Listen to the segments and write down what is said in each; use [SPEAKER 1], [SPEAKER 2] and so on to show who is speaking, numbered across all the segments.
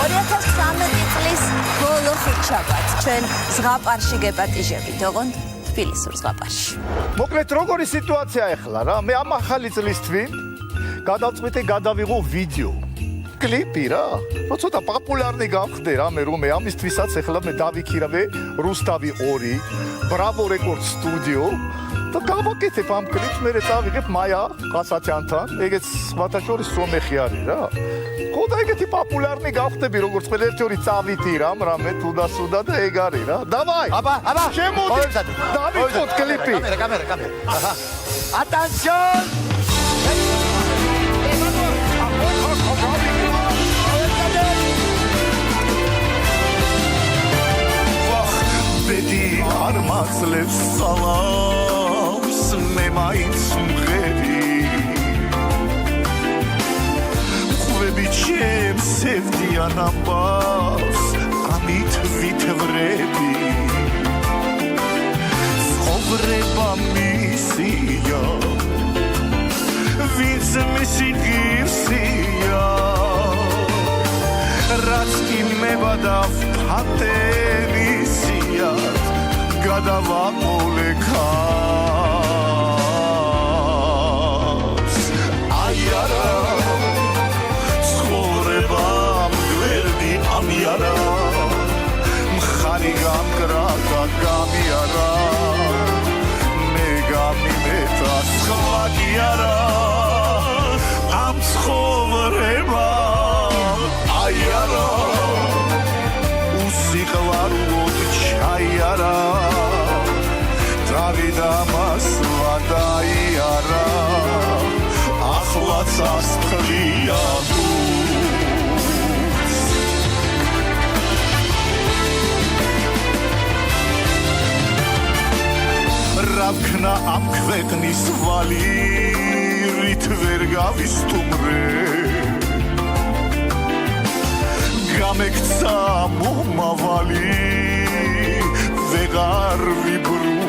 [SPEAKER 1] 2013 წლის ბოლო ხუთშაბათს ჩვენ ზღაპარში გეპატიჟებით, ოღონდ თბილისურ ზღაპარში.
[SPEAKER 2] მოკლედ როგორი სიტუაცია ახლა რა? მე ამ ახალი წლის თვით გადავწყვიტე გადავიღო ვიდეო. კლიპი რა. რო ცოტა პოპულარნი გავხდე რა მე რომ ამისთვისაც ახლა მე დავიქირავე რუსთავი 2, ბრავო რეკორდ სტუდიო. და გავაკეთებ ამ კლიპს, მე წავიღებ მაია ყასაჩანთან, ეგეც სხვათა შორის სომეხი არის რა. ხო და ეგეთი პოპულარნი გავხდები, როგორც ყველა ერთი წავითი რამე თუდასუდა და ეგ არის რა. დავაი. აბა, შემოდი. დავიწყოთ კლიპი. კამერა. Attention! ბედი არ მაძლევს სალამს მე მაინც მღერი ხვები ჩემს სევდიან ამბავს ამით ვითევრები ცხოვრება მისია ვინც მისი ღირსია რაც კი მებადავ ფანტეზიად გადავაყოლე ქავს აი არა ცხოვრება მგვერდი ამიარა მხარი გამკრა და გამიარა მე გამიმეთა სხვა კი არა ამ ცხოვრება აი არა უსიყვარულოდ ჩაიარა დავიდამასვა დაიარა ახლაც ასწრია რა ვქნა ამ ქვეყნის ვალი რით ვერ გავისტუმრე გამექცა მომავალი ვეღარ ვიბრუნებ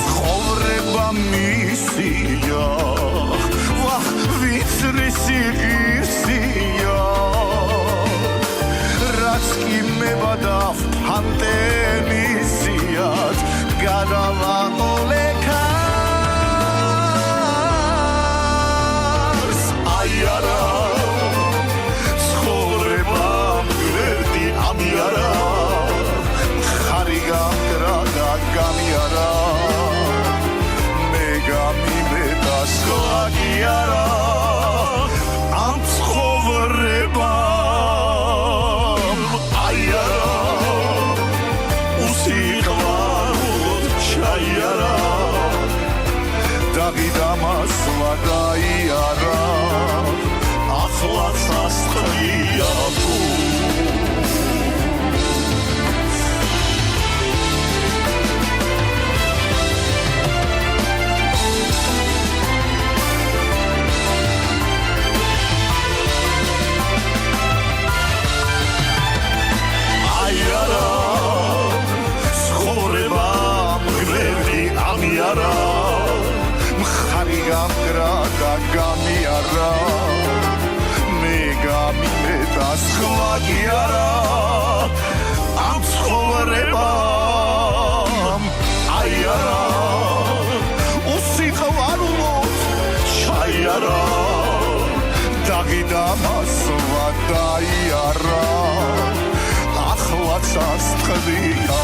[SPEAKER 2] ცხოვრება მისია ვახ ვინც რისი ღირსია რაც კი მებადავ ფანტეზიად გადავაყოლე ქავს აი არა ამიარა ხარი გამკრა და გამიარა მე გამიმეთა სხვა კი არა ამ ცხოვრებამ აი არა უსიყვარულოდ ჩაიარა დავიდამასვა დაიარა ახლაც ასწრია ცხოვრება მგვერდი ამიარა მხარი გამკრა და გამიარა მე გამიმეთა სხვა კი არა ამ ცხოვრებამ აი არა უსიყვარულოდ ჩაიარა დავიდამასვა დაიარა ახლაც ასწრია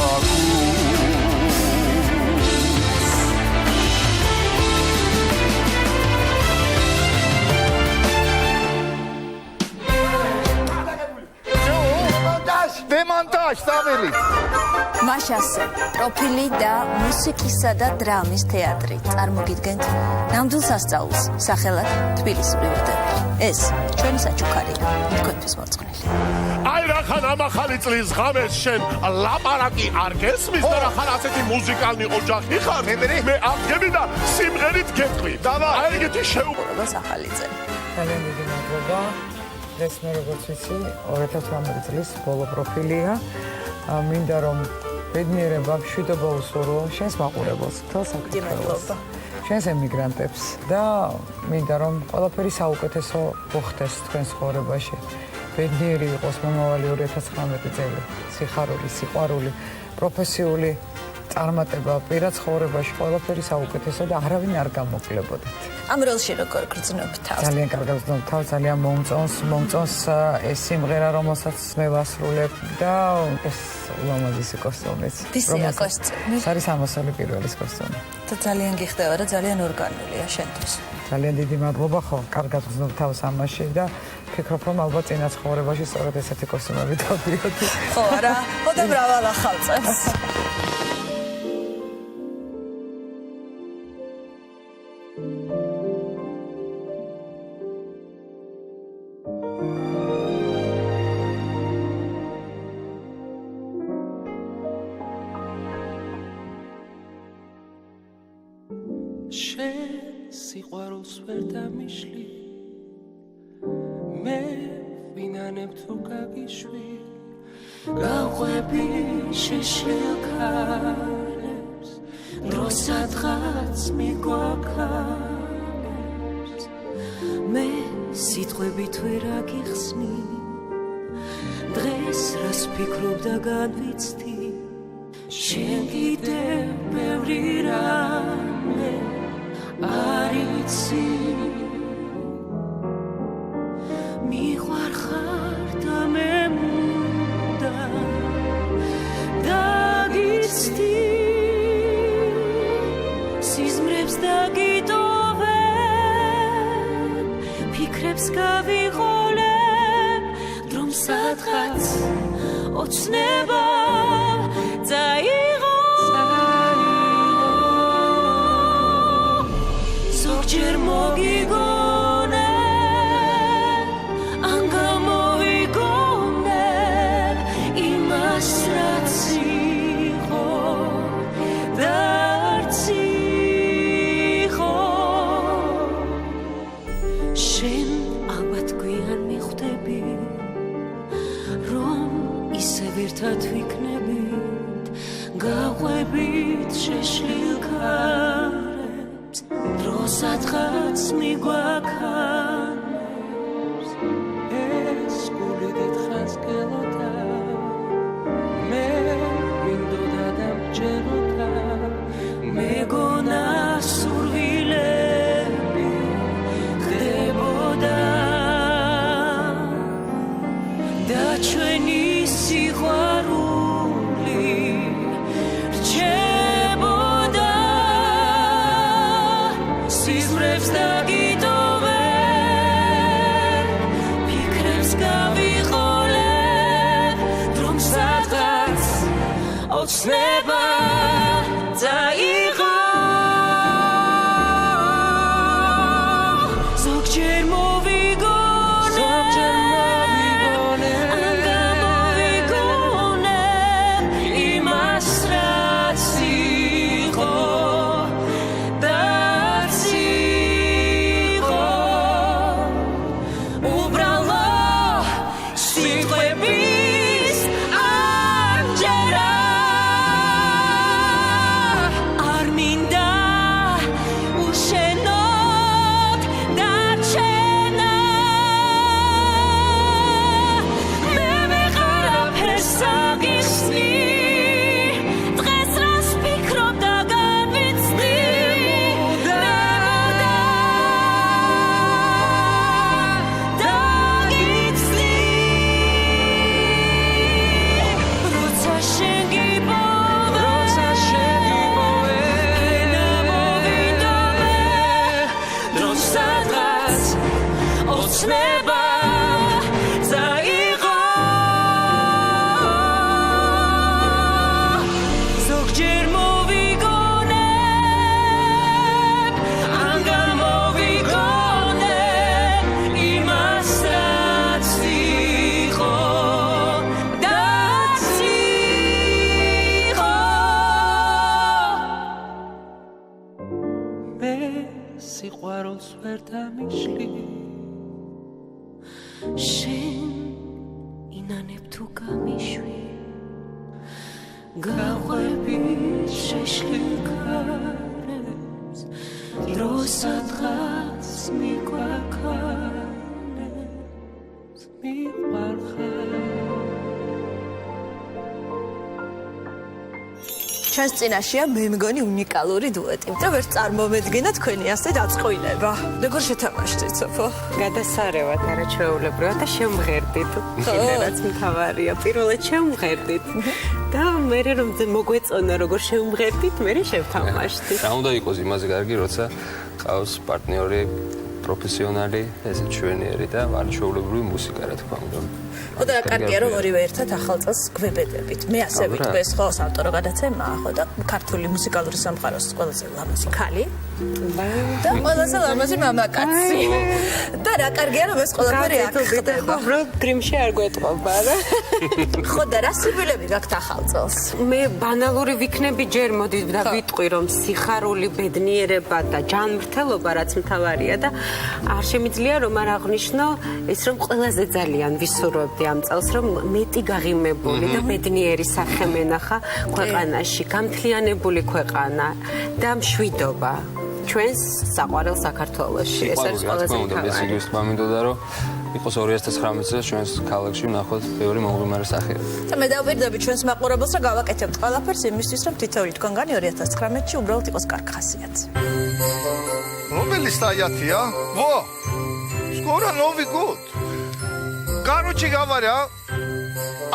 [SPEAKER 2] დემონტაჟ სამელი
[SPEAKER 1] მაშასე პროფილი და მუსიკისა და დრამის თეატრი წარმოგიდგენთ ნამდვილ სასწაულს სახელად თბილისური ოდენელი ეს ჩვენი საჩუქარია თქვენთვის მოწყნილი
[SPEAKER 3] აი რახან ამ ახალი წლის ღამეს შენ ლაპარაკი არ გესმის და რახან ასეთი მუსიკალნი ოჯახი ხარ მე აღგები და სიმღერით გეტყვი აი ეგეთი შეუპყრობას
[SPEAKER 1] ახალი წელი
[SPEAKER 4] ძალიან დიდი მადლობა ეს მე როგორც ვიცი 2018 წლის ბოლო პროფილია მინდა რომ ბედნიერება მშვიდობა უსურო შენს მაყურებელს თელ საქართველოს ჩვენს ემიგრანტებს და მინდა რომ ყველაფერი საუკეთესო მოხდეს თქვენს ცხოვრებაში. ბედნიერი იყოს მომავალი 2019 წელი, სიხარული, სიყვარული, პროფესიული წარმატება პირად ცხოვრებაში, ყველაფერი საუკეთესო და არავინ არ გამოკლებოდეთ.
[SPEAKER 1] ამ როლში როგორ გრძნობ თავს?
[SPEAKER 4] ძალიან კარგად ვგრძნობ თავს, ძალიან მომწონს ეს სიმღერა, რომელსაც მე ვასრულებ და ეს ულამაზესი კოსტუმიც.
[SPEAKER 1] დისია კოსტუმი.
[SPEAKER 4] ეს არის ამოსული პირველის კოსტუმი.
[SPEAKER 1] და ძალიან გიხდება რა ძალიან ორგანულია შენთვის.
[SPEAKER 4] ძალიან დიდი მადლობა ხო, კარგად ვგრძნობ თავს ამაში და ფიქრობ რომ ალბათ წინა ცხოვრებაში სწორედ ესეთი კოსტუმები დავდიოდი.
[SPEAKER 1] ხო რა, ხოდა მრავალ ახალ წელს.
[SPEAKER 5] სიყვარულს ვერ დამიშლი მე ვინანებ თუ გაგიშვი გაყვები შეშლილ ქარებს დროსაც მიგვაქარებს მე სიტყვებით ვერ აგიხსნი დღეს რას ფიქრობ და განვიცდი შენ კიდევ ბევრი რამე არიცი მიყვარხარ და მე მუნდა დაგიცდი სიზმრებს დაგიტოვებ ფიქრებს გავიღოლებ დრომ სადღაც ოცნება წაიღო ჯერ მოგიგონებ ან გამოვიგონებ იმას რაც იყო და არც იყო შენ ალბათ გვიან მიხვდები რომ ისევ ერთად ვიქნებით გაყვებით შეშლილ ქარებს დროსაც მიგვაქარებს ეს გული დიდხანს გელოდა მე მინდოდა და მჯეროდა მეგონა სურვილები ხდებოდა და ჩვენი სიყვარული რჩებოდა სიზმრებს დაგიტოვებ ფიქრებს გავიღოლებ დრომ სადღაც ოცნება წაიღო ზოგჯერ მოვიგონებ ან გამოვიგონებ იმას რაც იყო და არც იყო უბრალო სიტყვების ამჯერა არ მინდა უშენოდ დარჩენა მე ვეღარაფერს აგიხსნი დღეს რას ფიქრობ და განვიცდი დაგიცდი როცა შენ გიპოვე ნამოვიდომე დრო სადღაც ოცნება წაიღო ზოგჯერ მოვიგონებ ან გამოვიგონებ იმას რაც იყო და არც იყო მე სიყვარულს ვერ დამიშლი შენ ინანებ თუ გამიშვი გაყვები შეშლილ ქარებს სადღაც მიგვაქანებს მიყვარხარ
[SPEAKER 1] ჩვენს წინაშეა მე მგონი უნიკალური დუეტი. და ვერ წარმომედგინა თქვენი ასე დაწყვილება. როგორ შეთამაშდით, სოფო?
[SPEAKER 6] გადასარევად არა ჩვეულებრივად და შემღერდით. კიდევაც მთავარია. პირველად შემღერდით. და მე რომ მოგვეწონა როგორ შემღერდით, მე შევთამაშდით.
[SPEAKER 7] რა უნდა იყოს იმაზე კარგი, როცა ყავს პარტნიორი პროფესიონალი, ესე ჩვენიერი და არჩეულებრივი მუსიკა, რა თქმა უნდა.
[SPEAKER 1] ხოდა კარგია რომ ორივე ერთად ახალ წელს გვებედებით. მე ასე ვიტყვეს ხო ავტორო გადაცემაა ხო და ქართული მუსიკალური სამყაროს ყველაზე ლამაზი ქალი და ყველაზე ლამაზი მამაკაცი. და რა კარგია რომ ეს ყველაფერი აქ ხდება.
[SPEAKER 6] უბრალოდ გრიმში არ გვეტყობა რა.
[SPEAKER 1] ხო და რა სიბილები გაქვთ ახალ წელს?
[SPEAKER 6] მე ბანალური ვიქნები ჯერ მოდი და ვიტყვი რომ სიხარული, ბედნიერება და ჯანმრთელობა რაც მთავარია და არ შემიძლია რომ არ აღვნიშნო ის რომ ყველაზე ძალიან ვისურვებდი ამ წელს რომ მეტი გაღიმებული და ბედნიერი სახე მენახა ქვეყანაში, გამთლიანებული ქვეყანა და მშვიდობა ჩვენს საყვარელ საქართველოში. ეს არის ყველაზე მთავარი.
[SPEAKER 7] ეს იგივე მამინდოდა რომ იყოს 2019 წელს ჩვენს ქალაქში ვნახოთ ბევრი მომღიმარე სახეები.
[SPEAKER 1] და მე დავპირდები ჩვენს მაყურებელს რომ გავაკეთებთ ყველაფერს იმისთვის რომ თითოეული თქვენგანი 2019-ში უბრალოდ იყოს კარგ ხასიათი.
[SPEAKER 2] რომელი სტაიათია? ვა! Скоро Новый год. Короче говоря,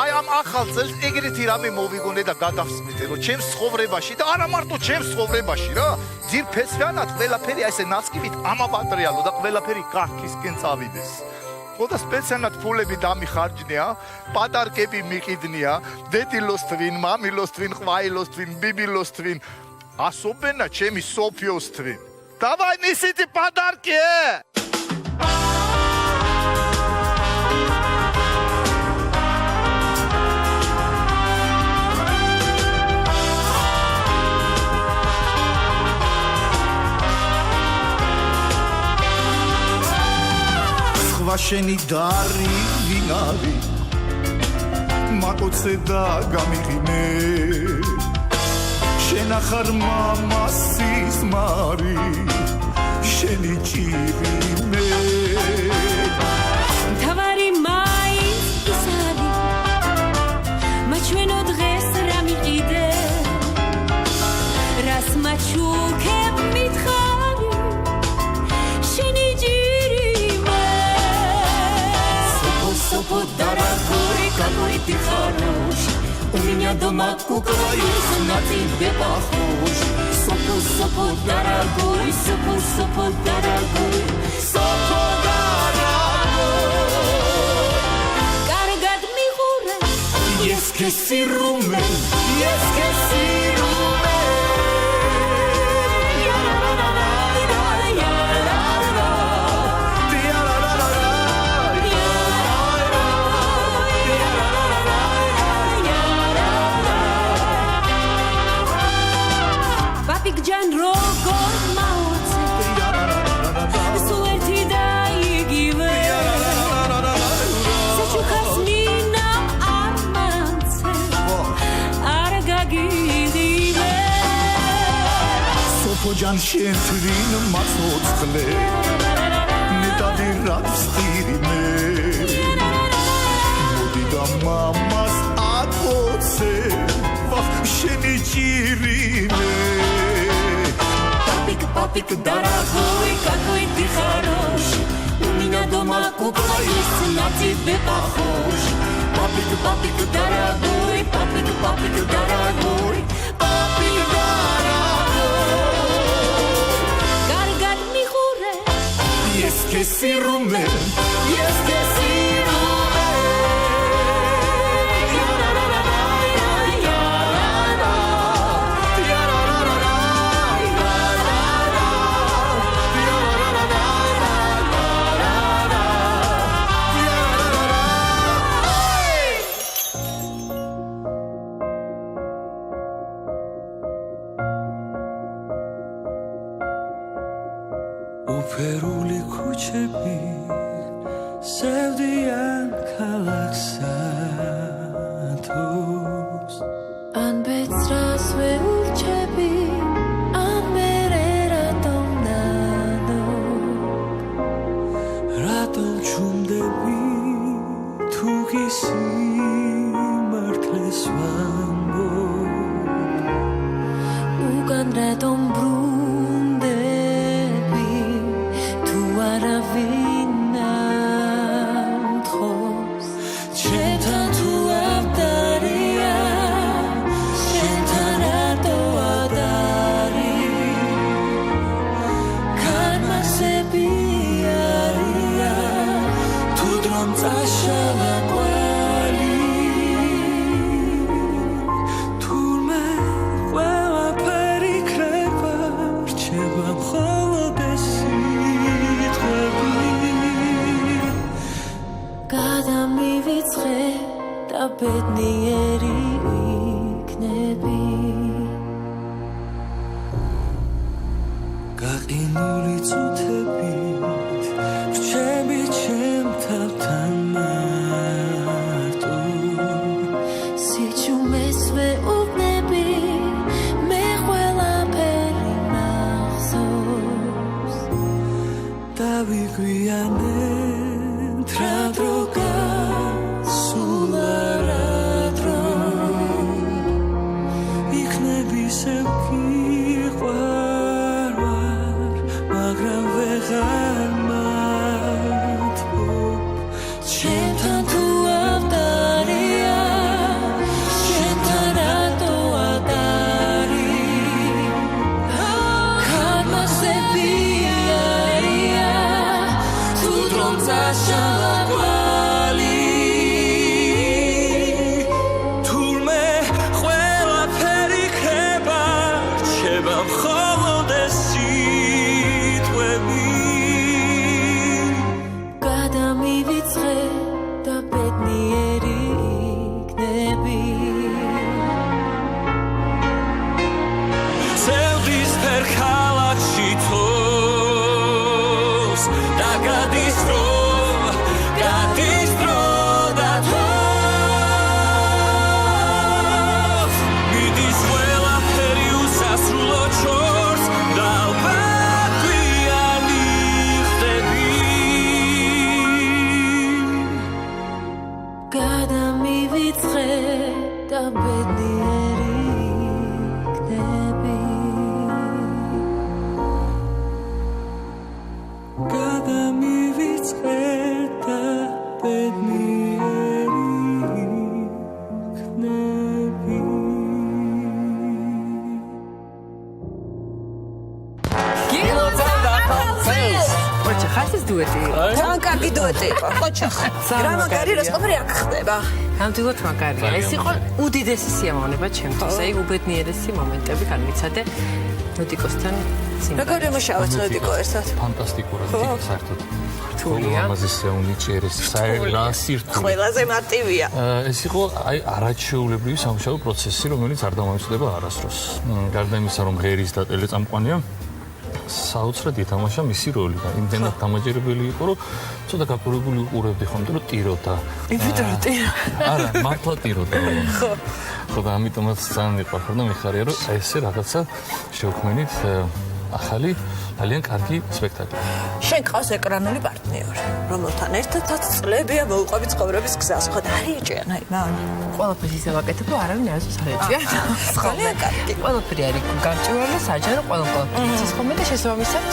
[SPEAKER 2] აი ამ ახალ წელს ეგრეთი რამე მოვიგონე და გადავსმით, რომ ჩემს ცხოვრებაში და არა მარტო ჩემს ცხოვრებაში რა, ძირფესვიანად ყველაფერი აი ესე ნასკივით ამაპატრიალო და ყველაფერი გახკისკენ წავიდეს. ხოდა სპეციალურად ფულები დამიხარჯნია, პატარკები მიყიდნია, დედილოს თვინ, მამილოს თვინ, ყვაილოს თვინ, ბიბილოს თვინ, ასობენა ჩემი სოფიოს თვინ. Давай несите подарки! Სხვაშენი დარი ვინარი მაკოცე და გამიღიმე შენ ახარ მამასის მარი შენი ჭირი მე
[SPEAKER 5] თავარი მაინც ის არის მაჩვენო დღეს რა მიყიდე რას მაჩუქებ მითხარი შენი ჭირი მე
[SPEAKER 2] Сопо, дорогой, какой ты хороший. У меня дома кукла есть, на тебе похож. Сопо, дорогой, сопо, дорогой, сопо, дорогой.
[SPEAKER 5] Каргат михуре,
[SPEAKER 2] Есть que si rume, есть que si rume.
[SPEAKER 5] Pigjan rogor maoce Suerti da igive Sechukas nina armance Argagidive
[SPEAKER 2] Sopojan şentrin matsotsle Netadi rapstirime Modida mamas atotse Vah şeni cirime Папик, дорогой, какой ты хороший. У меня дома кукла есть, на тебе похож. Папик, дорогой, папик, дорогой, папик, дорогой.
[SPEAKER 5] Каргат михуре
[SPEAKER 2] Есть que si rume, есть que si rume.
[SPEAKER 5] უფერული ქუჩები სევდიან ქალაქსა თუს ან ბეწრას ვეურჩები ან მერე რატომ სიმართლეს ვამბობ უკან რატომ ბრუნდები თუ არავინ ამთხოვს ჩემთან თუ ავდარია შენთან რატო ადარი ქარმასები არია თუ დრომ წაშალა ბედნიერი იქნები გაყინული წუთებით რჩები ჩემ თავთან მარტო სიჩუმეს ვეუბნები მე ყველაფერი მახსოვს დავიგვიანებ რა დრო
[SPEAKER 1] რა მაგარი რას ყოფილი აქ ხდება?
[SPEAKER 6] ნამდვილად მაგარია. ეს იყო უდიდესი სიამოვნება ჩემთვის. აი უბედნიერესი მომენტები განვიცადე ნოდიკოსთან სიმღერაში.
[SPEAKER 1] როგორ იმუშავეთ ნოდიკო ერთად?
[SPEAKER 8] ფანტასტიკურად საერთოდ.
[SPEAKER 6] რთულია.
[SPEAKER 8] ამაზე სეუნიჭერის საერთოდ სირთულე.
[SPEAKER 1] ყველაზე მარტივია.
[SPEAKER 8] ეს იყო აი არაჩვეულებრივი სამუშაო პროცესი, რომელიც არ დამამშვიდება არასდროს. გარდა იმისა, რომ ღერის და ტელეწამყვანია საოცრად ითამაშა მისი როლი და იმდენად დამაჯერებელი იყო, რომ ცოტა გაფორმებული უყურებდი ხოლმე, რომ ტიროდა.
[SPEAKER 6] იმდენად ტიროდა.
[SPEAKER 8] არა, მართლა ტიროდა. ხო და ამიტომაც ძალიან მიყვარხარ და მიხარია, რომ ესე რაღაცა შევქმნით ახალი ძალიან კარგი სპექტაკლი.
[SPEAKER 1] შენ ყავს ეკრანული პარტნიორი, რომელთან ერთადაც წლებია მოუყვები ცხოვრების გზას. ხო და არ იჭიან აი მან.
[SPEAKER 6] ყველაფერს ისე ვაკეთებ, რომ არავინ არ შეეჭია.
[SPEAKER 1] ძალიან კარგი.
[SPEAKER 6] ყველაფერი არის გამჭვირვალე, საჯარო, ყველაფერი იცის ხოლმე და შესაბამისად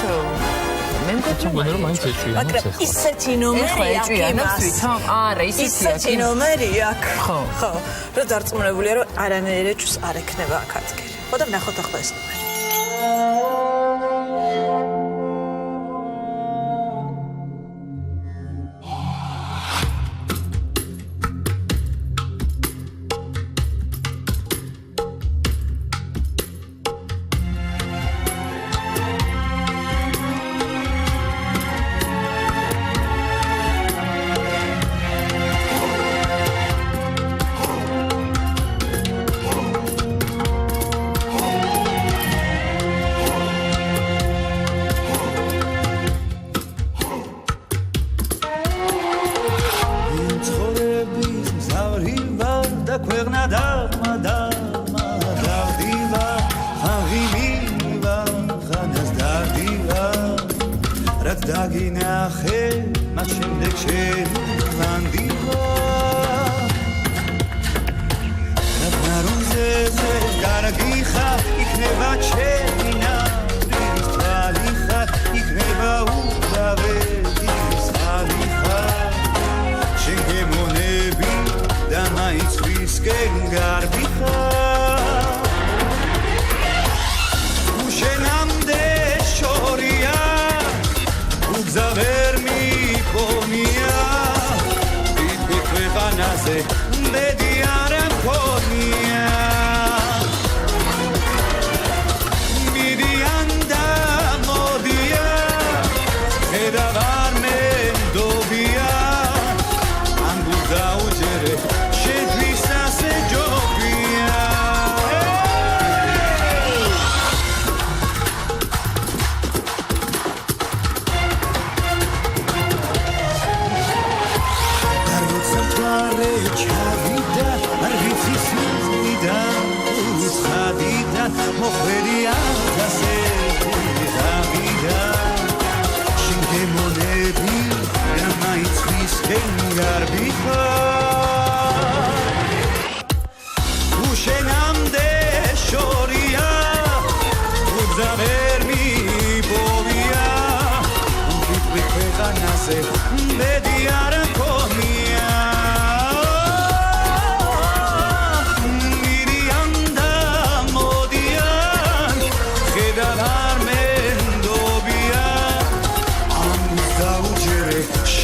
[SPEAKER 6] მე მგონი რომ მაინც ეჭვია.
[SPEAKER 1] მაგრამ ისეთი ნომერი აქვს თვითონ?
[SPEAKER 6] არა,
[SPEAKER 1] ისეთი ნომერი აქვს. ხო. რა დარწმუნებულია, რომ არანაირი ეჭვს არ ექნება აქ ადგილი. ხო და ვნახოთ ახლა ეს ნომერი.
[SPEAKER 9] დაგინახე მას შემდეგ შენ ვანდივა
[SPEAKER 5] ვისკენ გარბი ხარ უშენამდე შორია უგზა ვერ მიქონია დიდ ქვეყანაზე მედი არ მქონია მიდიან და მოდია ხედავარ მე ნდობია ან გუდაუჯერე შეთვის ასე ჯობია ჩავიდა არ ვიცი სიძიდან უცხადიდან მოხვედია ასე დავიდა შინგემონები და მაიცვისკენ გარბი ხარ უშენამდე შორია უგზა ვერ მიპოვია ვიტყვი ქვეყანაზე მედი არ მქონია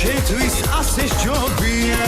[SPEAKER 5] შეთვის ასე ჯობია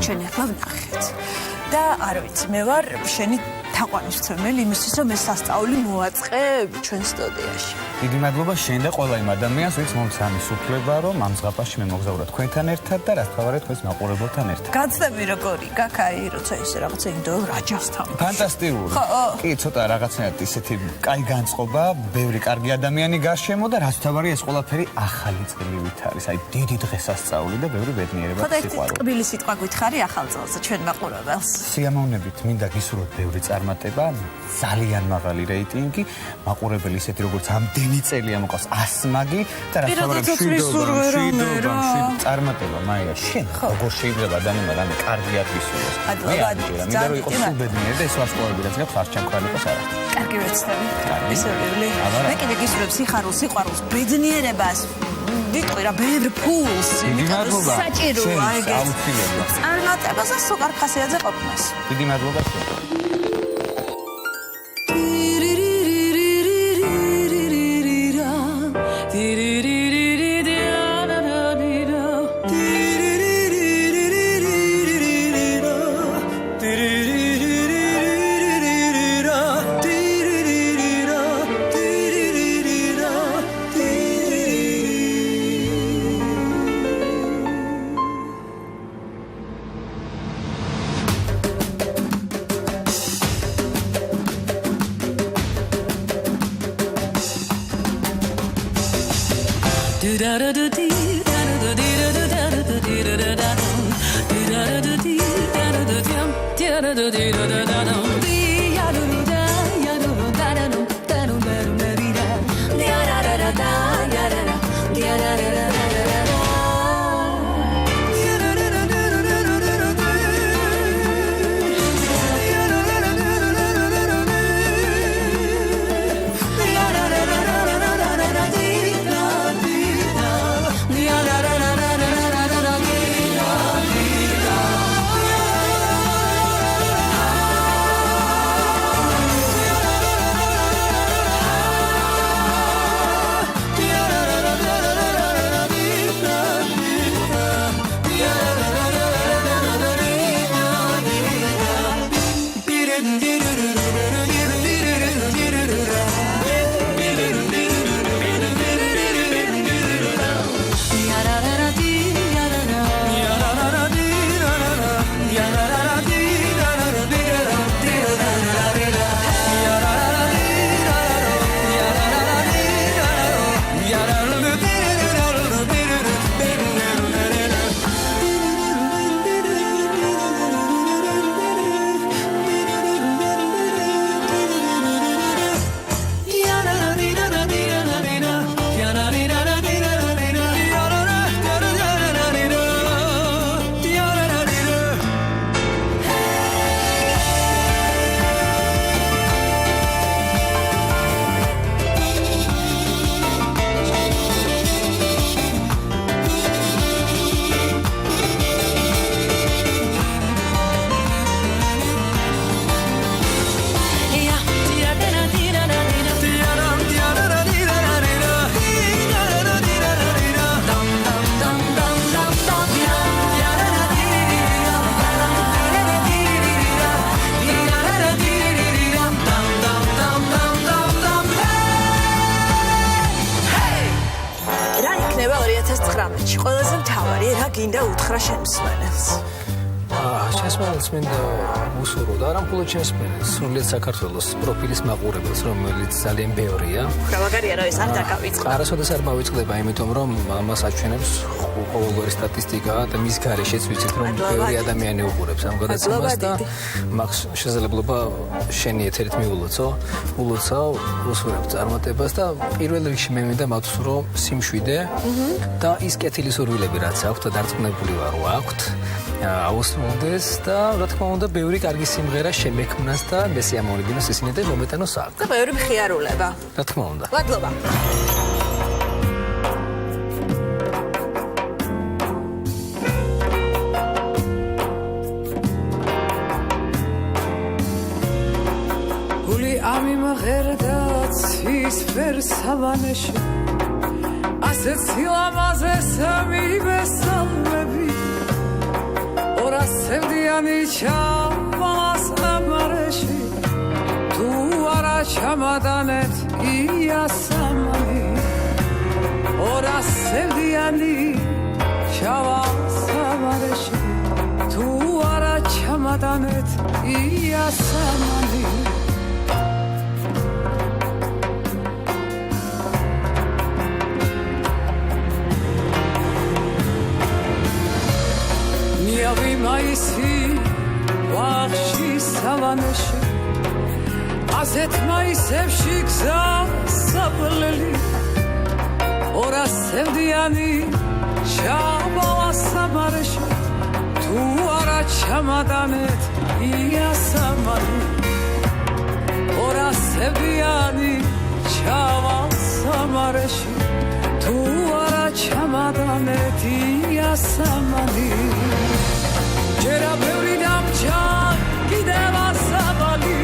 [SPEAKER 1] ჩვენ ახლა ვნახეთ და არ ვიცი მე ვარ შენი თაყვანისმცემელი იმისთვის რომ ეს სასწაული მოვაწყე ჩვენ სტუდიაში.
[SPEAKER 9] დიდი მადლობა შენ და ყველა იმ ადამიანს ვინც მომცა ამის უფლება რომ ამ ზღაპარში მე მოგზაურა თქვენთან ერთად და რაც თავარეთ თქვენს მაყურებელთან ერთად.
[SPEAKER 1] გაცდები როგორი გაქაი როცა ისე რაღაცა ინდო რაჯასთან.
[SPEAKER 9] ფანტასტიკური. კი ცოტა რაღაცნაირად ისეთი კაი განწყობა, ბევრი კარგი ადამიანი გარშემო და რაც თავარი ეს ყველაფერი ახალი წლივით არის. აი დიდი დღესასწაული და ბევრი ბედნიერება სიყვარული.
[SPEAKER 1] ხოდა ტკბილი სიტყვა გითხარი ახალ წელზე ჩვენ მაყურებელს.
[SPEAKER 9] სიამოვნებით მინდა გისურვოთ ბევრი წარმატება, ძალიან მაღალი რეიტინგი, მაყურებელი ისეთი როგორც ამდენი წელია მოყავს ასმაგი და რაც თავარი მშვიდობა, წარმატება, მაია, შენ როგორ შეიძლება ადამიანმა რამე კარგი ათვისოს. მინდა რომ იყოს სუბედნიერი და ეს ვარსკვლავები რაც გაქვს არ ჩამქრალიყოს არა.
[SPEAKER 1] კარგი ვეცდები. ისევ მე კიდე გისურვებ სიხარულს, სიყვარულს, ბედნიერებას. ვიტყვი რა ბევრ ფულს, იმიტომ რომ საჭიროა ეგეც. წარმატებას და სუკარ ხასიათზე ყოფნას.
[SPEAKER 9] დიდი მადლობა.
[SPEAKER 1] ყველაზე მთავარი რა გინდა უთხრა შემსმენელს?
[SPEAKER 10] შემსმენელს მინდა უსურო და არა მხოლოდ შემსმენელს, სრულიად საქართველოს პროფილის მაყურებელს, რომელიც ძალიან ბევრია.
[SPEAKER 1] ხრავაგარია რა ეს არ დაკავიწყდა.
[SPEAKER 10] არასოდეს არ მოვიწყდება, იმიტომ რომ ამას აჩვენებს ყოველგვარი სტატისტიკა და მის გარეშეც ვიცით რომ ბევრი ადამიანი უყურებს ამ გადაცემას და მაქვს შესაძლებლობა შენი ეთერით მიულოცო, უსურებ წარმატებას და პირველ რიგში მე მინდა მათსურო სიმშვიდე და ის კეთილი სურვილები რაც აქვთ და დარწმუნებული ვარ რომ აქვთ. აუსრულდეს და რა თქმა უნდა ბევრი კარგი სიმღერა შემექმნას და მესიამოვნებინოს ისინი და მომეტანოს აქ.
[SPEAKER 1] და ბევრი მხიარულება.
[SPEAKER 10] რა თქმა უნდა.
[SPEAKER 1] მადლობა.
[SPEAKER 4] გული ამიმღერდა ცის ფერსავანეში ასეც სილამაზე სამიბესალმები ორასევდიანი ჩამალას ამარეში თუ არა ჩამადანეთ იასამანი ორასევდიანი ჩამალას ამარეში თუ არა ჩამადანეთ იასამანი Yavi maisi vahşi savaneshi Azet maisevshi gza sableli Ora sevdiyani şabala samareshi Tu ara çamadanet iyasamani Ora sevdiyani şabala samareshi Tu ara çamadanet iyasamani Jera ბევრი დამჭა კიდევ ასაბალი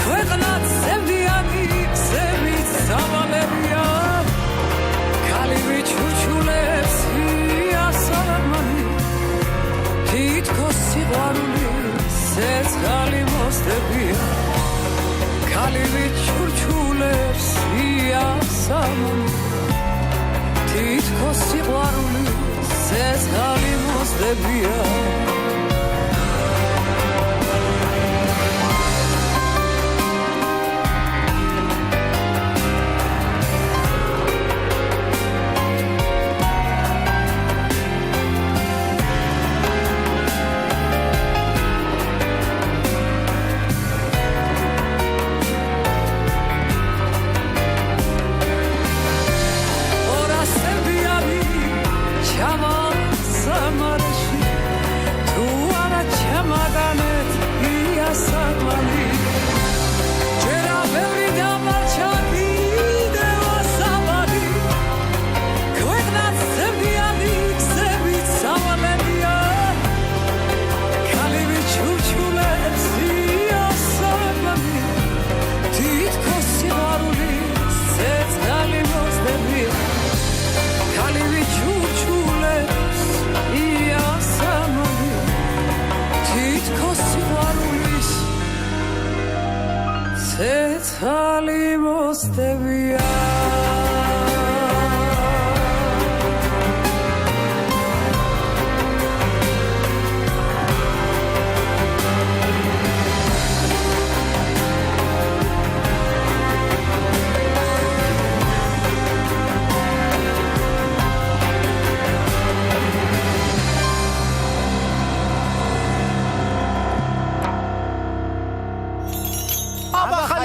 [SPEAKER 4] ქვეყნად სევდიანი გზებით სავალებია ქალივი ჩურჩულებს იასამანი თითქოს სიყვარული მოსდებია ქალივი ჩურჩულებს იასამონი თითქოს სიყვარული ცეცხალი მოსდებია ცეცხალი მოსდებია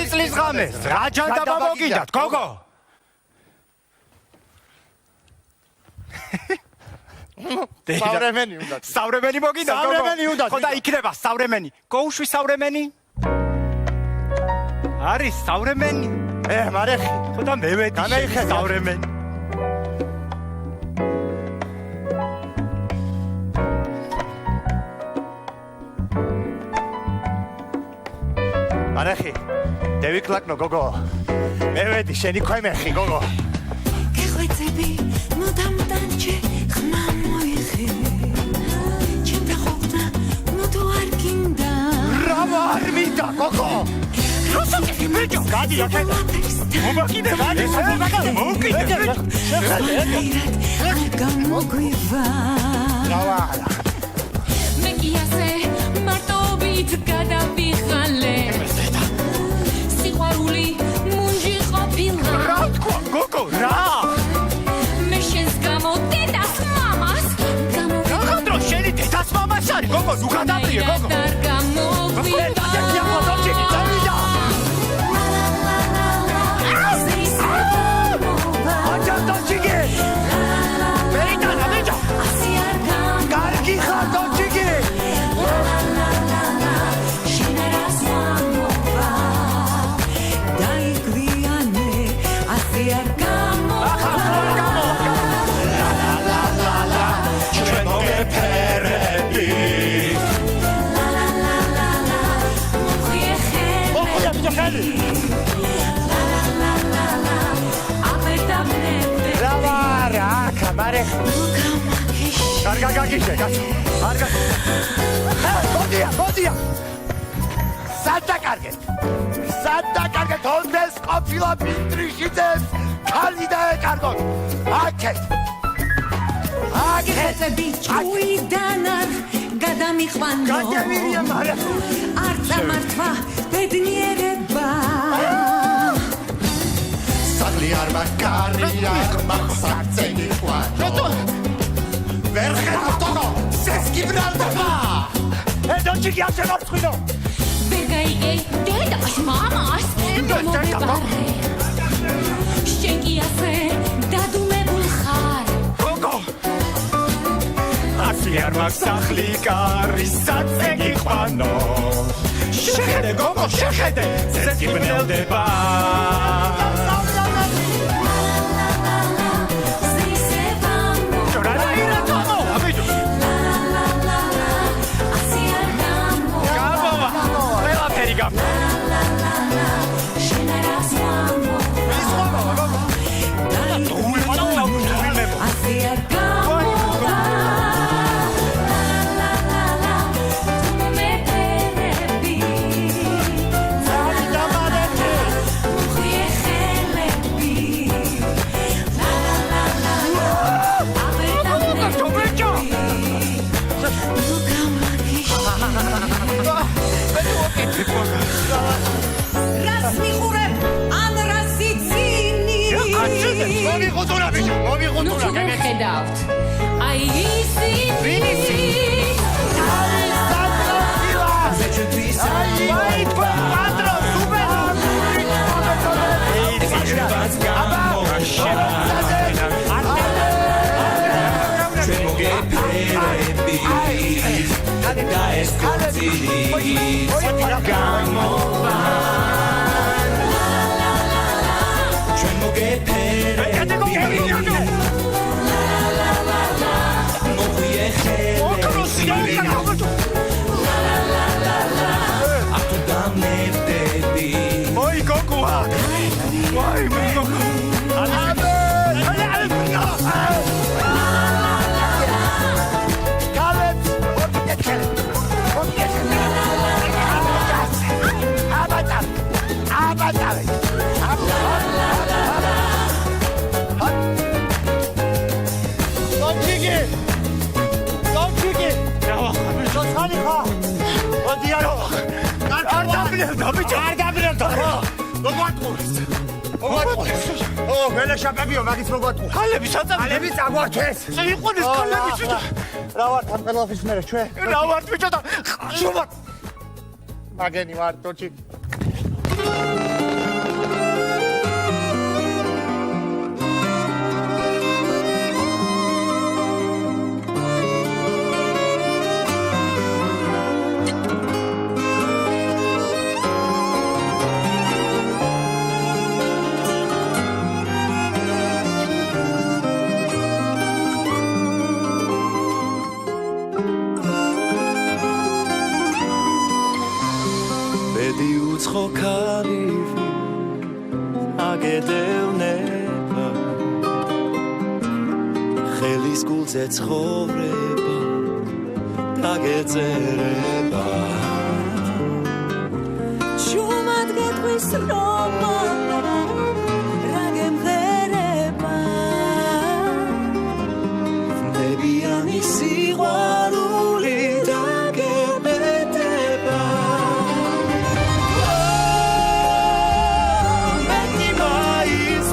[SPEAKER 9] წლის ღამეს რა ჯანდაბა მოგიდათ გოგო
[SPEAKER 2] სავრემენი უნდა
[SPEAKER 9] სავრემენი მოგიდა გოგო
[SPEAKER 2] სავრემენი უნდა
[SPEAKER 9] ხო და იქნება სავრემენი გოუშვი სავრემენი არის სავრემენი მარეხი ხო და მე ვედი სავრემენი მარეხი დევიკლაკნო გოგო მე ვედი შენი ქვემეხი გოგო
[SPEAKER 11] გეხვეწები მოდამ-დანჩე ხმა მოიხე ჩემ დახოვნა მოდო არ გინდა
[SPEAKER 9] რა არ მინდა გოგო რუსაკი მეჯო გადი აქეთ მომაკიდე ვარ მომკიდე
[SPEAKER 11] არ გამოგვივა
[SPEAKER 9] რავალა
[SPEAKER 11] მე კი ასე მარტობით გადავიღალე სიყვარული მუნჯი ყოფილა
[SPEAKER 9] რა თქვა გოგო რა
[SPEAKER 11] მე შენს გამო დედას მამას
[SPEAKER 9] გოგო შენი დედას მამას არის გოგო ნუ გადაბრიე გოგო
[SPEAKER 11] არ გამოგვივა
[SPEAKER 9] კარგა გაგიშე კარგა მოდია სადაკარგეთ ონდეს ყოფილა მინტრიშიძეს ქალი დაეკარგოთ აქეთ
[SPEAKER 11] ჭუიდან არ გადამიყვანო
[SPEAKER 9] გადავირია მაგრამ
[SPEAKER 11] არ წამართვა ბედნიერება
[SPEAKER 3] საღლი არ მაგარია მაგსაცე იყვანო ვერ ხედავ სესკიბრალდება
[SPEAKER 9] დონჩიკი ასე მარცხინო
[SPEAKER 11] ვერ გაიგე დედას მამას მომებარე შენ კი ასე დადუმებულ ხარ
[SPEAKER 9] გოგო ასე არ მაქვს სახლი კარი საცე იყვანო შეხედე გოგო შეხედე სესკიბრალდება
[SPEAKER 11] რას მიყურებ ან რას იცინი
[SPEAKER 12] ნუ თუ ხედავთ აი ისინი
[SPEAKER 13] ველეშაპებიო მაგის მოგვატყუა. ხალები საწამი. ხალები წაგვართეს. წიყვნის ხალები შუთა. რა ვარ თან ყველაფრის მერე ჩვენ? რა ვარ ბიჭო და შუბა. მაგენი ვარ თოჩი.
[SPEAKER 5] ცხოვრება დაგეწერება
[SPEAKER 11] შუმად გეტყვის რომა რა გემღერება
[SPEAKER 5] ნებიანი სიყვარული დაგებეთება მეტი მაის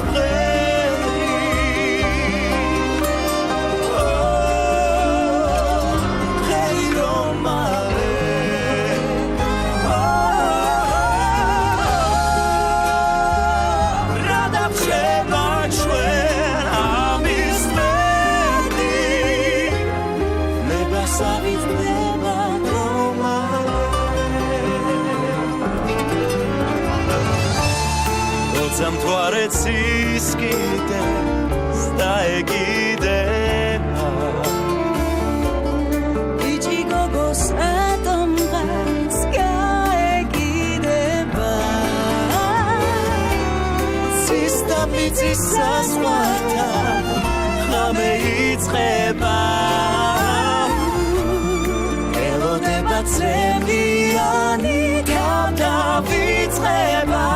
[SPEAKER 5] Zamtvaretsis kides daegidema
[SPEAKER 11] Ichi gogos atomgas gaegideba
[SPEAKER 5] Sista pitsis sasvata khame itzkheba Elodeba tsemiani gavdavitzkheba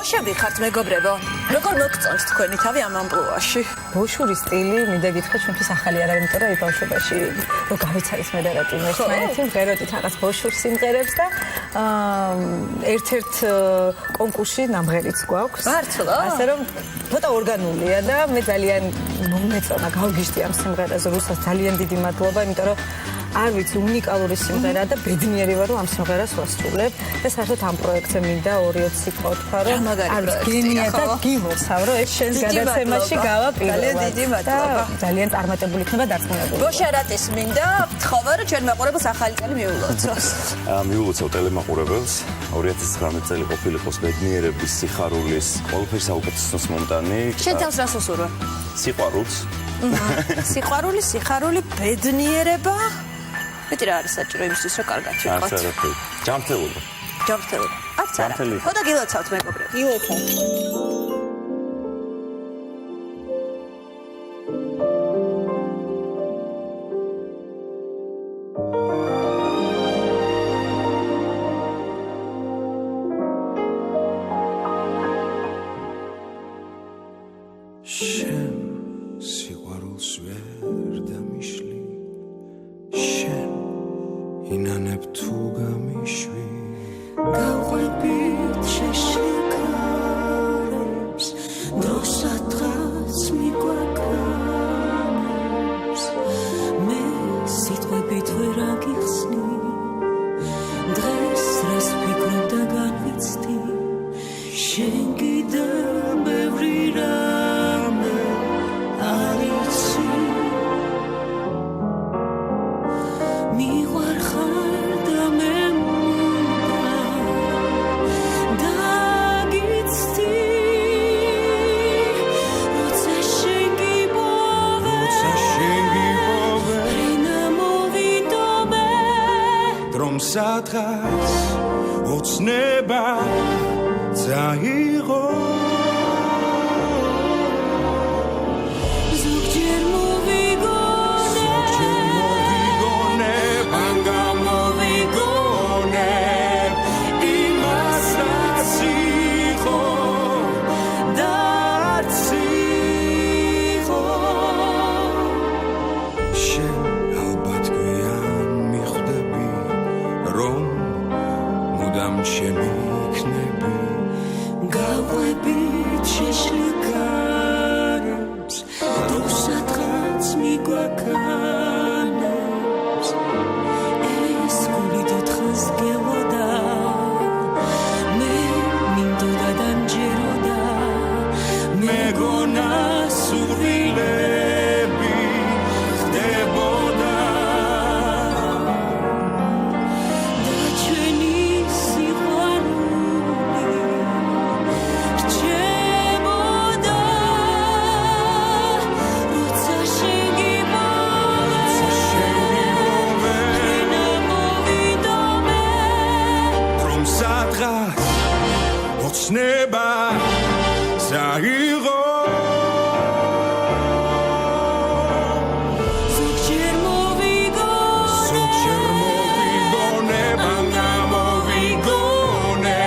[SPEAKER 1] ბოშები ხართ მეგობრებო. როგორ მოგწონთ თქვენი თავი ამ ამპლუაში?
[SPEAKER 4] ბოშური სტილი მინდა გითხრა ჩვენთვის ახალი არ არის, იმიტომ რომ ბავშვობაში რო გავიცალის მე და რა ტიმ ერთმანეთი მღეროდით რაღაც ბოშურ სიმღერებს და ერთ-ერთ კონკურსში ნამღერიც გვაქვს.
[SPEAKER 1] მართლა?
[SPEAKER 4] ასე რომ ცოტა ორგანულია და მე ძალიან მომეწონა გავგიშდი ამ სიმღერაზე, რუსას ძალიან დიდი მადლობა, იმიტომ რომ არ ვიცი უნიკალური სიმღერაა და ბედნიერი ვარ რომ ამ სიმღერას ვასრულებ და საერთოდ ამ პროექტზე მინდა 2-3 სიტყვა თქვა რომ არის გენია და გიმოცავ რომ ეს შენს გადაცემაში გავაპირებო.
[SPEAKER 1] ძალიან დიდი მადლობა.
[SPEAKER 4] ძალიან წარმატებული იქნება დარწმუნებული.
[SPEAKER 1] ბოშარატის მინდა თხოვა რომ ჩვენ მაყურებელს ახალი წელი მიულოცოს.
[SPEAKER 14] მიულოცავ ტელემაყურებელს 2019 წელი ყოფილიყოს ბედნიერების, სიხარულის, ყველაფრის საუკეთესოს მომტანი.
[SPEAKER 1] შენ თავს რას უსურვა?
[SPEAKER 14] სიყვარულს.
[SPEAKER 1] სიყვარული, სიხარული, ბედნიერება. მეტი რა არის საჭირო იმისთვის რომ კარგად ვიყოთ.
[SPEAKER 14] ჯანმრთელობა.
[SPEAKER 1] ჯანმრთელობა. არც არა. ხო და გილოცავთ მეგობრებო.
[SPEAKER 4] გილოცავთ.
[SPEAKER 5] შენ სიყვარულს ვერ დამიშლი შენ ინანებ თუ გამიშვი გავყვებით შეშლიკარებს დროსადღაც მიგვაქრებს მე სიტყვებით ვერ აგიხსნი დღეს რას ვფიქრობ და განვიცდი შენ კიდევ ბევრი რამე არიცი მივარხარ და მე დაგიცდი როცა შენ გიპოვე რინა მოვიდომე დრომ სადღაც ოცნება წაიღო ზოგჯერ მოვიგონე ან გამოვიგონე იმას რაც იყო და არც იყო შენ ალბათ გვიან მიხვდები რომ მუდამ ჩემი იქნები გავყვებით შეშლიკარებს დროსადღაც მიგვაქანებს ეს გული დიდხანს გელოდა მე მინდოდა დამჯეროდა მეგონა სურვილები ხდებოდა და ჩვენი სიყვარული რჩებოდა როცა შენ გიპოვე რინა მოვიდომე რომ სადღაც ოცნება წაიღო ზოგჯერ მოვიგონე ან გამოვიგონე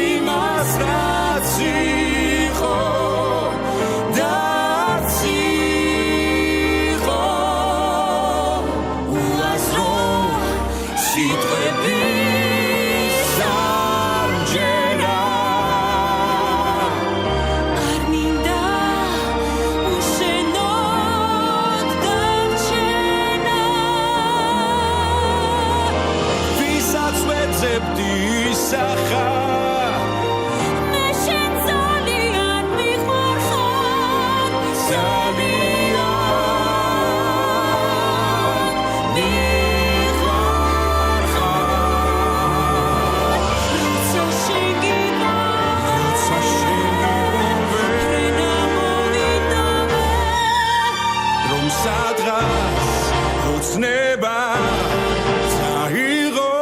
[SPEAKER 5] იმას რაც იყო და არც იყო უაზრო სიტყვების სამჯერა არ მინდა უშენოდ დარჩენა ვისაც ვეძებდი ისახა მე შენ ძალიან მიყვარხარ ძალიან მიყვარხარ როცა შენ გიპოვე რინა მოვიდომე რომ სადღაც ოცნება წაიღო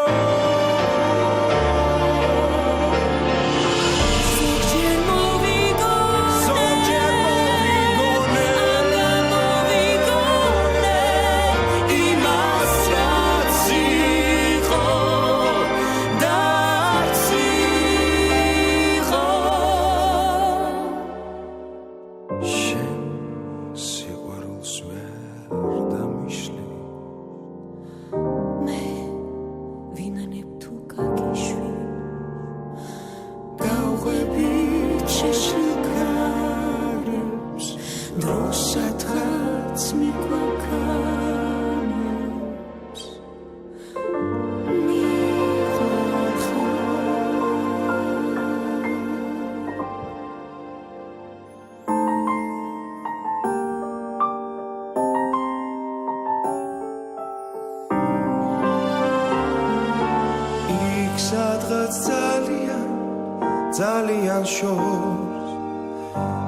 [SPEAKER 5] ძალიან შორს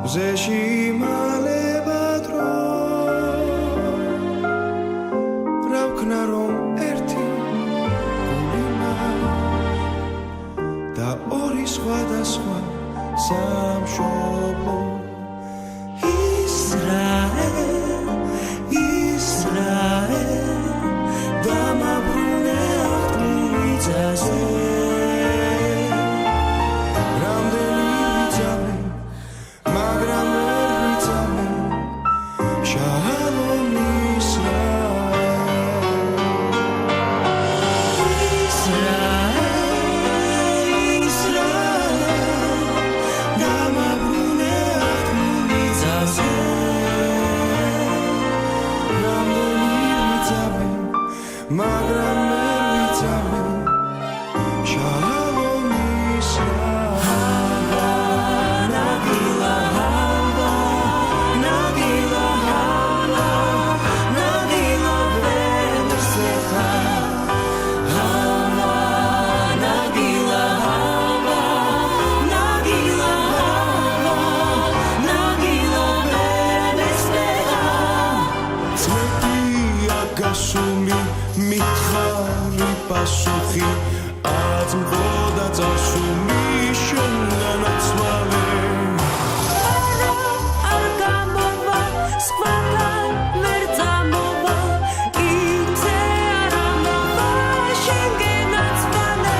[SPEAKER 5] მზეში იმალება დრო რა ვქნა რომ ერთი გული მაქვს და ორი სხვადასხვა სამშობლო ისრაელ ისრაელ დამაბრუნე აღთქმიძაზე პასუხი არც მღოდა წასული შენგანაცვალე არ გამოვა სხვაგან ვერ წამოვა იქზე არ ამოვა შენგანაცვალე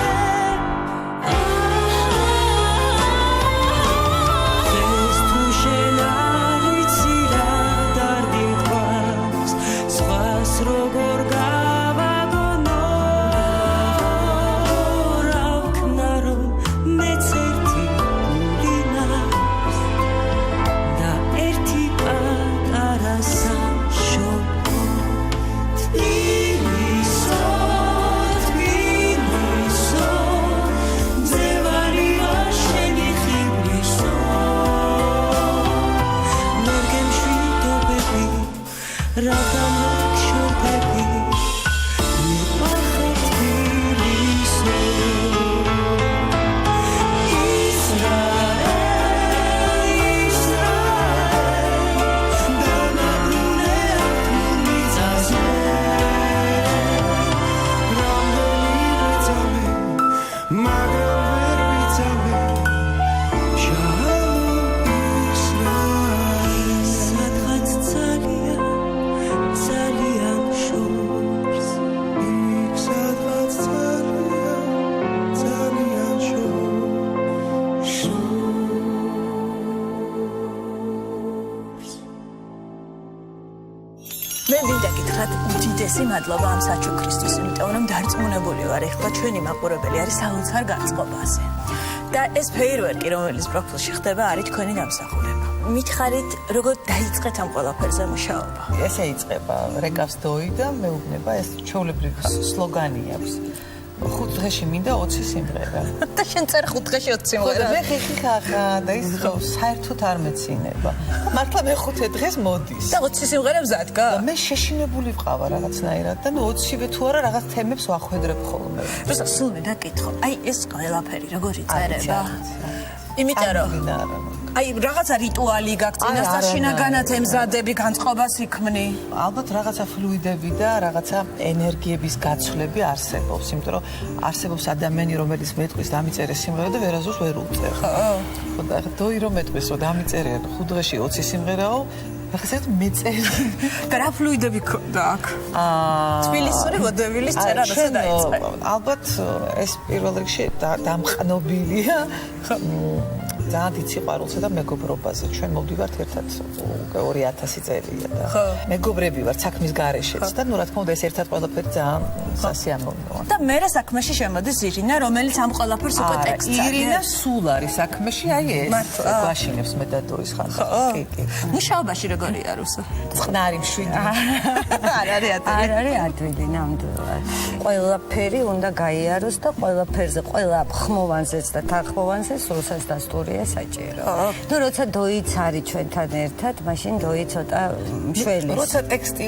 [SPEAKER 5] ეს თუ შენ არ იცი რა დარდი მყავს სხვას როგორ
[SPEAKER 1] მადლობა ამ საჩუქრისთვის, იმიტომ რომ დარწმუნებული ვარ, ეხლა ჩვენი მაყურებელი არის საოცარ განწყობაზე. და ეს ფეირვერკი, რომელიც პროფილში ხდება, არის თქვენი დამსახურება. მითხარით, როგორ დაიწყეთ ამ ყველაფერზე მუშაობა?
[SPEAKER 4] ესე იწყება, რეკავს დოი და მეუბნება ეს ჩვეულებრივი სლოგანი აქვს. 5 დღეში მინდა 20 სიმღერა.
[SPEAKER 1] და შენ წერ 5 დღეში 20 სიმღერა.
[SPEAKER 4] მე ხიხახა და ის საერთოდ არ მეცინება. მართლა მე 5 დღეს მოდის.
[SPEAKER 1] და 20 სიმღერა მზადკა?
[SPEAKER 4] მე შეშინებული ვყავა რაღაცნაირად და 20-ვე თუ არა რაღაც თემებს ვახვედრებ ხოლმე.
[SPEAKER 1] როცა სულ მე დაკითხო, აი ეს ყველაფერი როგორ იწერება? იმიტომ რომ აი რაღაცა რიტუალი გაქვს წინასწარ შინაგანად ემზადები განწყობას იქმნი.
[SPEAKER 4] ალბათ რაღაცა ფლუიდები და რაღაცა ენერგიების გაცვლები არსებობს, იმიტომ რომ არსებობს ადამიანი, რომელიც მეტყვის დამიწერე სიმღერა და ვერაზოს ვერ უწევს. ხო და დოი რომ მეტყვის რომ დამიწერე 5 დღეში 20 სიმღერაო, ახლა მეწერი.
[SPEAKER 1] და რა ფლუიდები ქონდა აქ? თბილისური ვოდებილის წერა როცა დაიწყე?
[SPEAKER 4] ალბათ ეს პირველ რიგში დამყნობილია. ძალიან დიდ სიყვარულსა და მეგობრობაზე. ჩვენ მოვდივართ ერთად 2000 წელია და მეგობრები ვართ საქმის გარეშეც და ნუ რა თქმა უნდა ეს ერთად ყველაფერი ძალიან სასიამოვნოა.
[SPEAKER 1] და მე რა საქმეში შემოდის ირინა, რომელიც ამ ყველაფერს უკვე ტექსტს აკეთებს?
[SPEAKER 4] ირინა სულ არის საქმეში, აი ეს გვაშინებს მე და დოის ხანდა. კი, კი.
[SPEAKER 1] მუშაობაში როგორია რუსო?
[SPEAKER 4] წყნარი მშვიდი.
[SPEAKER 6] არ არის ადვილი ნამდვილად. ყველაფერი უნდა გაიაროს და ყველაფერზე, ყველა ხმოვანზეც და თანხმოვანზეც რუსას დასტურია საჭირო. ნუ როცა დოიც არის ჩვენთან ერთად, მაშინ დოი ცოტა მშველი.
[SPEAKER 4] როცა ტექსტი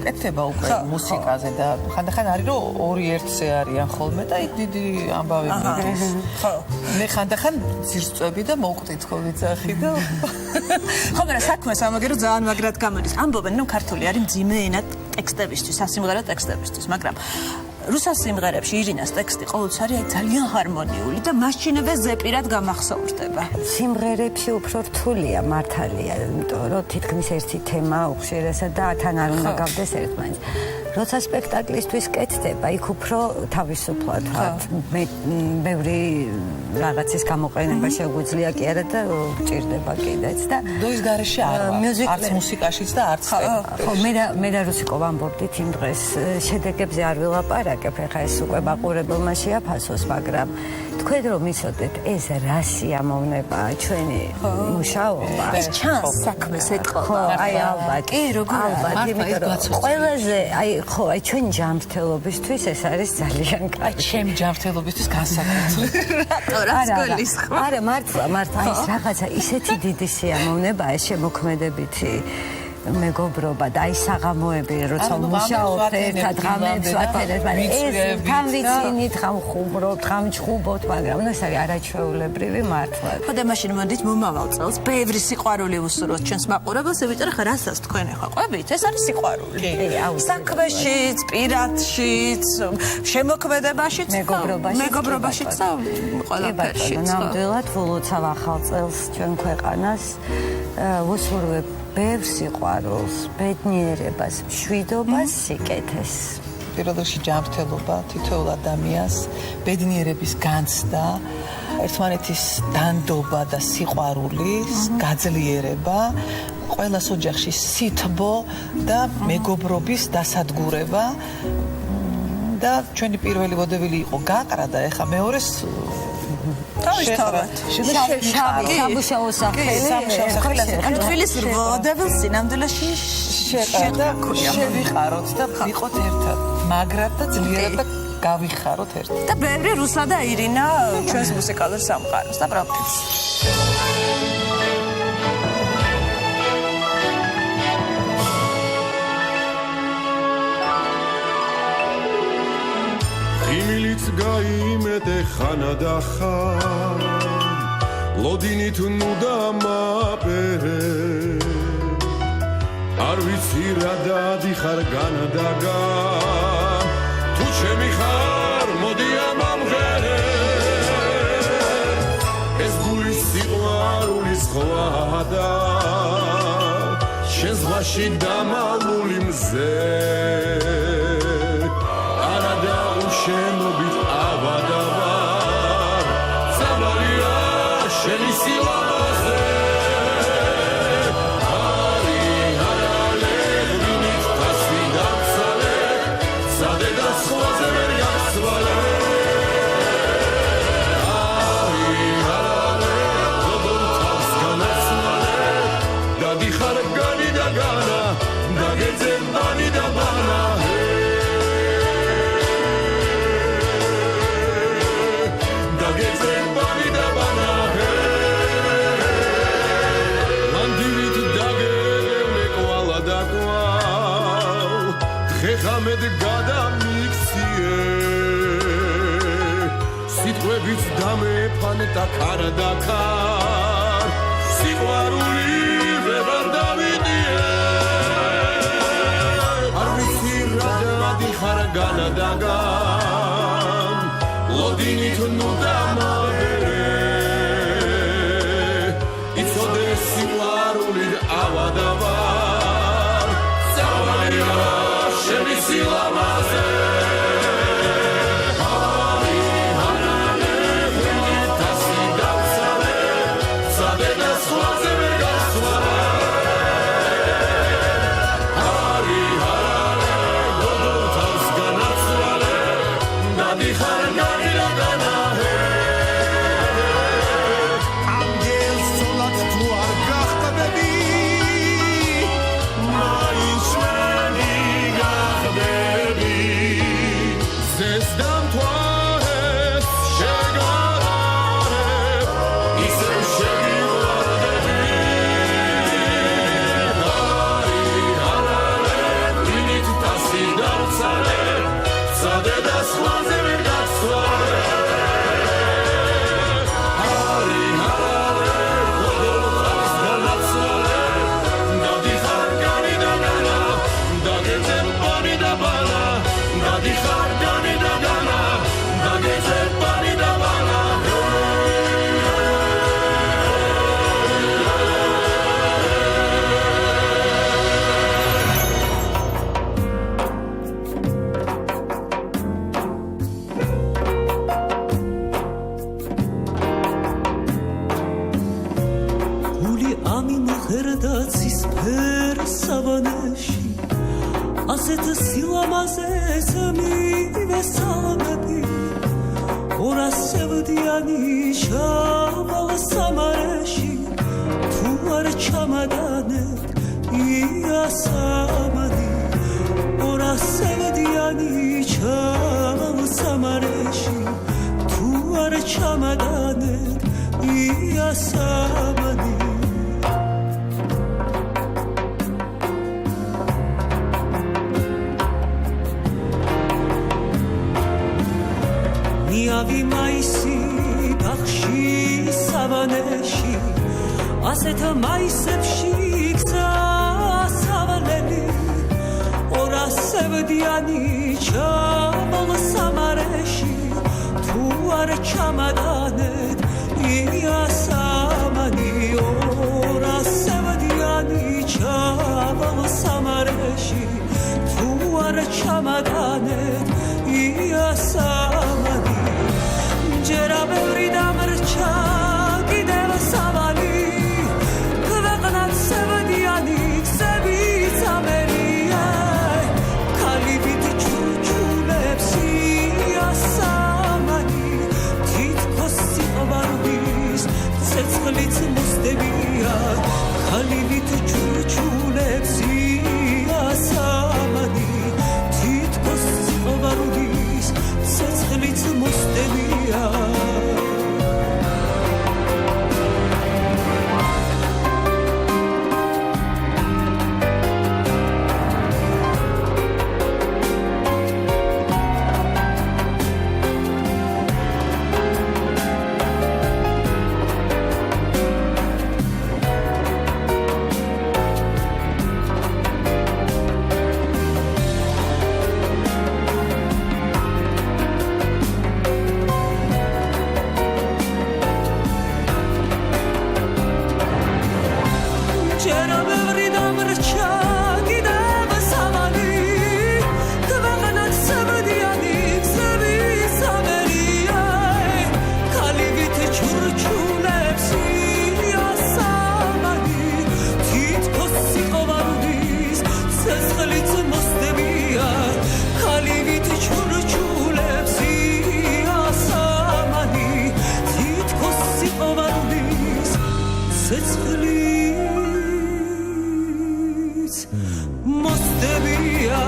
[SPEAKER 4] უკეთდება უკვე მუსიკაზე და ხანდახან არის რომ ორი ერთზე არიან ხოლმე და იქ დიდი ამბავი მიდის. ხო. მე ხანდახან ძირწვები და მოვკვდით ხოლმე ძახი და
[SPEAKER 1] ხო, მაგრამ საქმეს ამაგერო ძალიან მაგრად გამოდის. ამბობენ, რომ ქართული არის მძიმე ენა ტექსტებისთვის, სასიმღერო ტექსტებისთვის, მაგრამ რუსულ სიმღერებში ირინას ტექსტი ყოველთვის არის ძალიან ჰარმონიული და მასჩინებე ზეპირად გამახსოვრდება.
[SPEAKER 15] სიმღერებში უფრო რთულია მართალია, იმიტომ რომ თითქმის ერთი თემა უხშირესად და თან არ უნდა გავდეს ერთმანეთს. როცა სპექტაკლისთვის კეთდება, იქ უფრო თავისუფლად ვართ. მე ბევრი რაღაცის გამოყენება შეგვიძლია კი არა და გჭირდება კიდეც და
[SPEAKER 4] დოის გარეშე არ ვარ. არც მუსიკაშიც და არც სპექტაკლებში.
[SPEAKER 15] ხო, მე და რუსიკო ვამბობდით იმ დღეს შედეგებზე არ ვილაპარაკებ, ეხლა ეს უკვე მაყურებელმა შეაფასოს, მაგრამ თქვენ რომ იცოდეთ ეს რა სიამოვნებაა ჩვენი მუშაობა.
[SPEAKER 1] ეს ჩანს საქმეს ეთყობა.
[SPEAKER 15] ხო, აი ალბათ.
[SPEAKER 1] კი, როგორ
[SPEAKER 15] ალბათ, იმიტომ რომ ყველაზე ხო, აი ჩვენი ჯანმრთელობისთვის ეს არის ძალიან კარგი.
[SPEAKER 4] აი ჩემი ჯანმრთელობისთვის განსაკუთრებით.
[SPEAKER 1] რატო რაც გოლის ხო?
[SPEAKER 15] არა, მართლა ეს რაღაცა ისეთი დიდი სიამოვნებაა ეს შემოქმედებითი მეგობრობა და აი საღამოები როცა მუშაობთ ერთად ღამეებს ვათერეთ, მაგრამ ეს თან ვიცინით, ხამ ხუმრობთ, ხამ ჩხუბობთ, მაგრამ ეს არის არაჩვეულებრივი მართლა.
[SPEAKER 1] ხო და მაშინ მოდით მომავალ წელს ბევრი სიყვარული უსურვოთ ჩვენს მაყურებელს, იმიტომ რომ ხა რასაც თქვენ ახლა ყვებით, ეს არის სიყვარული. საქმეშიც, პირადშიც, შემოქმედებაშიც, მეგობრობაშიც და ყველაფერშიც.
[SPEAKER 15] ნამდვილად ვილოცავ ახალ წელს ჩვენ ქვეყანას, ვუსურვებ ბევრ სიყვარულს, ბედნიერებას, მშვიდობას, სიკეთეს.
[SPEAKER 4] პირველ რიგში ჯანმრთელობა თითოეულ ადამიანს, ბედნიერების განცდა, ერთმანეთის დანდობა და სიყვარულის გაძლიერება, ყველას ოჯახში სითბო და მეგობრობის დასადგურება და ჩვენი პირველი ვოდევილი იყო გაყრა და ეხა მეორეს
[SPEAKER 1] თავისთავად.
[SPEAKER 15] სამუშაო სახელი.
[SPEAKER 1] ანუ თბილის ვოდევილს სინამდვილეში
[SPEAKER 4] შევიყაროთ და ვიყოთ ერთად. მაგრად და ძლიერად და გავიხაროთ ერთად.
[SPEAKER 1] და ბევრი რუსა და ირინა ჩვენს მუსიკალურ სამყაროს და პროფილს.
[SPEAKER 3] იმილიც გაიმეტე ხანა და ხარ ლოდინით ნუ დამაპერე არ ვიცი რა დადიხარ განადაგან თუ ჩემი ხარ მოდი ამამღერე ეს გულის სიყვარულის ხვადა შენ ზღვაში დამალული მზე შენობით ავადავარ სამარია შენი სილამაზე არი არალე ვინით თასვი დამცალე სადე და სხვაზე ვერ გასვალე არი არალე როგორ თავს განაცვალე დადიხარ განი და განა დაგეძებ ბანი და ბანა ხამედ გადამიქციე სიტყვებით დამეფან და ქარა და ქარ სიყვარული ვეღარ დავიდიე არ ვიცი რა დადიხარ განადაგან ლოდინით ნუ დამაბერე იცოდე სიყვარული ავადავარ სამარია შენი სილამაზე არი არალე ვინით თასვი დამცალე სადე და სხვაზე ვერ გასვალე არი არალე როგორ თავს განაცვალე დადიხარ განი და განაჰე ანგელს ცოლად თუ არ გახტები მაინც
[SPEAKER 5] სავანეში ასეთ სილამაზეს მივესალმები ორასევდიანი ჩავალ სამარეში თუ არ ჩამადანებ იასამანი ორასევდიანი ჩავალ სამარეში თუ არ ჩამადანებ იასამანი ნიავი მაისი ბახში სავანეში ასეთ მაისებში გზასავალელი ორასევდიანი ჩავალ სამარეში თუ არ ჩამადანებ იასამანი ორასევდიანი ჩავალ სამარეში თუ არ ჩამადანებ იასამანი ჯერა ბევრი დამრჩა კიდევ სავალი ქვეყნად სევდიანი გზები წამერია ქალივით ჩურჩულებს იასამანი თითქოს სიყვარულის ცეცხლიც მოსდებია ქალივით ჩურჩულებს იასამანი თითქოს სიყვარულის ცეცხლიც მოსდებია ჯერა ბევრი დამრჩა კიდევ სავალი ქვეყნად სევდიანი გზები წამერია ქალივით ჩურჩულებს იასამანი თითქოს სიყვარულის ცეცხლიც მოსდებია ქალივით ჩურჩულებს იასამანი თითქოს სიყვარულის ცეცხლიც მოსდებია